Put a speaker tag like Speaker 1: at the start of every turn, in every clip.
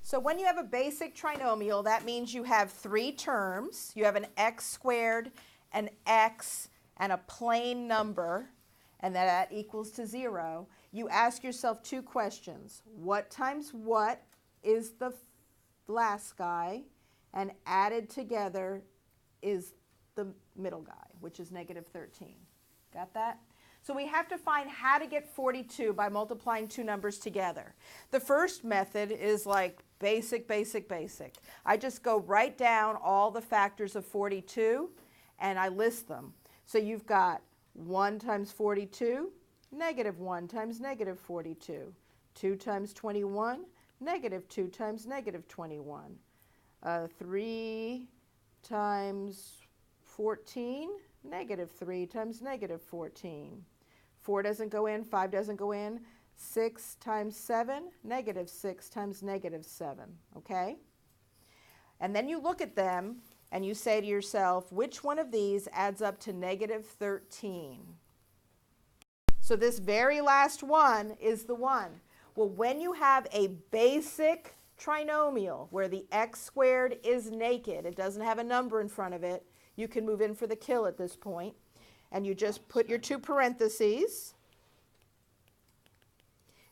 Speaker 1: So when you have a basic trinomial, that means you have three terms. You have an x squared, an x, and a plain number, and that equals to 0. You ask yourself two questions. What times what is the last guy? And added together is the middle guy, which is negative 13. Got that? So we have to find how to get 42 by multiplying two numbers together. The first method is like basic. I just go write down all the factors of 42 and I list them. So you've got 1 times 42, negative 1 times negative 42. 2 times 21, negative 2 times negative 21. 3 times 14, negative 3 times negative 14. 4 doesn't go in, 5 doesn't go in. 6 times 7, negative 6 times negative 7, okay? And then you look at them and you say to yourself, which one of these adds up to negative 13? So this very last one is the one. Well, when you have a basic trinomial where the x squared is naked, it doesn't have a number in front of it, you can move in for the kill at this point. And you just put your two parentheses,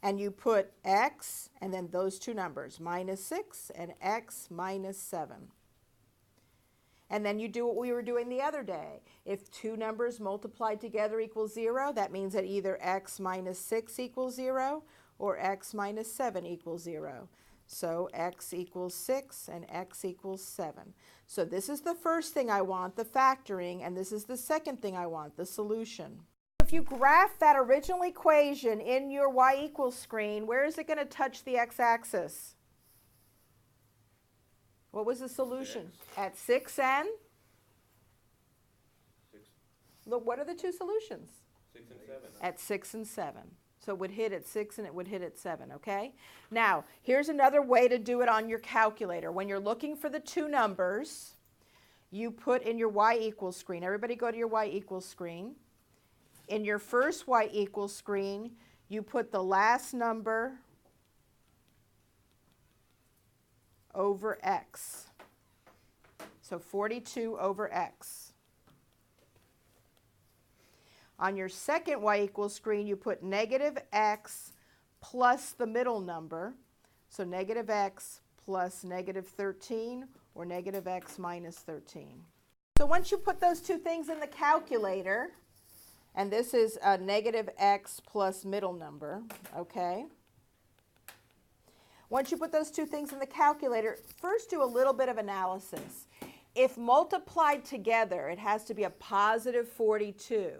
Speaker 1: and you put x, and then those two numbers, minus 6 and x minus 7. And then you do what we were doing the other day. If two numbers multiplied together equals 0, that means that either x minus 6 equals 0 or x minus 7 equals 0. So x equals 6 and x equals 7. So this is the first thing I want, the factoring, and this is the second thing I want, the solution. If you graph that original equation in your y equals screen, where is it going to touch the x-axis? What was the solution?
Speaker 2: 6.
Speaker 1: At 6 and?
Speaker 2: 6.
Speaker 1: Look, what are the two solutions?
Speaker 2: 6 and 7.
Speaker 1: At 6 and 7. So it would hit at 6 and it would hit at 7, okay? Now, here's another way to do it on your calculator. When you're looking for the two numbers, you put in your y equals screen. Everybody go to your y equals screen. In your first y equals screen, you put the last number over x. So 42 over x. On your second y equals screen, you put negative x plus the middle number. So negative x plus negative 13 or negative x minus 13. So once you put those two things in the calculator, and this is a negative x plus middle number, okay? Once you put those two things in the calculator, first do a little bit of analysis. If multiplied together, it has to be a positive 42.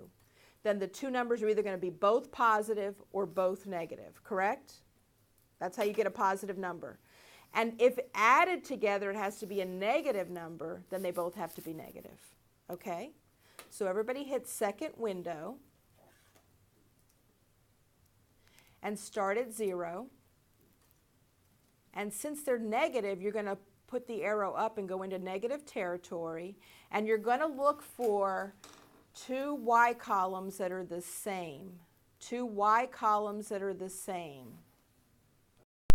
Speaker 1: Then the two numbers are either going to be both positive or both negative, correct? That's how you get a positive number. And if added together it has to be a negative number, then they both have to be negative, okay? So everybody hit second window and start at 0. And since they're negative, you're going to put the arrow up and go into negative territory, and you're going to look for two y columns that are the same. Two y columns that are the same.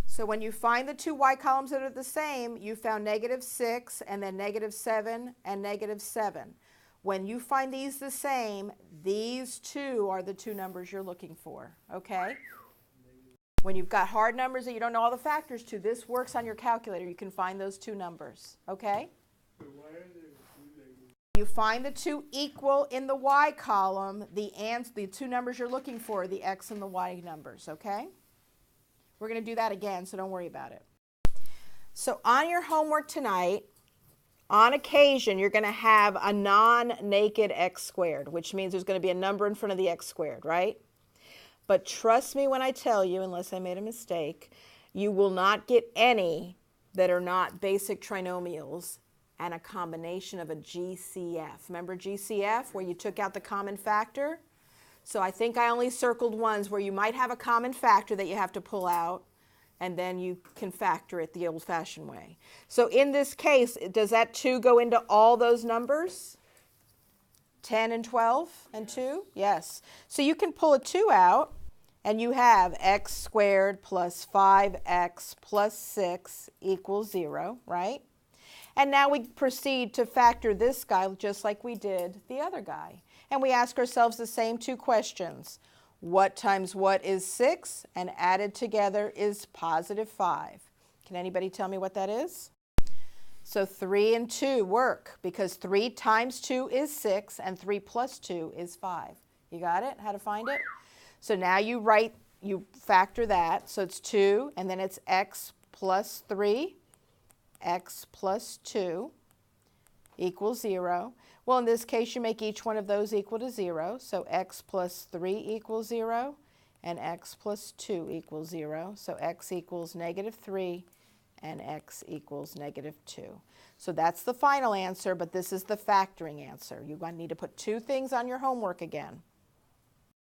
Speaker 1: So when you find the two y columns that are the same, you found negative 6 and then negative 7 and negative 7. When you find these the same, these two are the two numbers you're looking for, okay? When you've got hard numbers that you don't know all the factors to, this works on your calculator. You can find those two numbers, okay? You find the two equal in the y column, the two numbers you're looking for are the x and the y numbers, okay? We're going to do that again, so don't worry about it. So on your homework tonight, on occasion, you're going to have a non-naked x squared, which means there's going to be a number in front of the x squared, right? But trust me when I tell you, unless I made a mistake, you will not get any that are not basic trinomials and a combination of a GCF. Remember GCF, where you took out the common factor? So I think I only circled ones where you might have a common factor that you have to pull out, and then you can factor it the old-fashioned way. So in this case, does that 2 go into all those numbers? 10 and 12 and 2? Yes. So you can pull a 2 out, And you have x squared plus 5x plus 6 equals 0, right? And now we proceed to factor this guy just like we did the other guy. And we ask ourselves the same two questions. What times what is 6? And added together is positive 5. Can anybody tell me what that is? So 3 and 2 work because 3 times 2 is 6 and 3 plus 2 is 5. You got it? How to find it? So now you factor that. So it's 2 and then it's x plus 3, x plus 2 equals 0. Well, in this case, you make each one of those equal to 0. So x plus 3 equals 0 and x plus 2 equals 0. So x equals negative 3 and x equals negative 2. So that's the final answer, but this is the factoring answer. You're going to need to put two things on your homework again.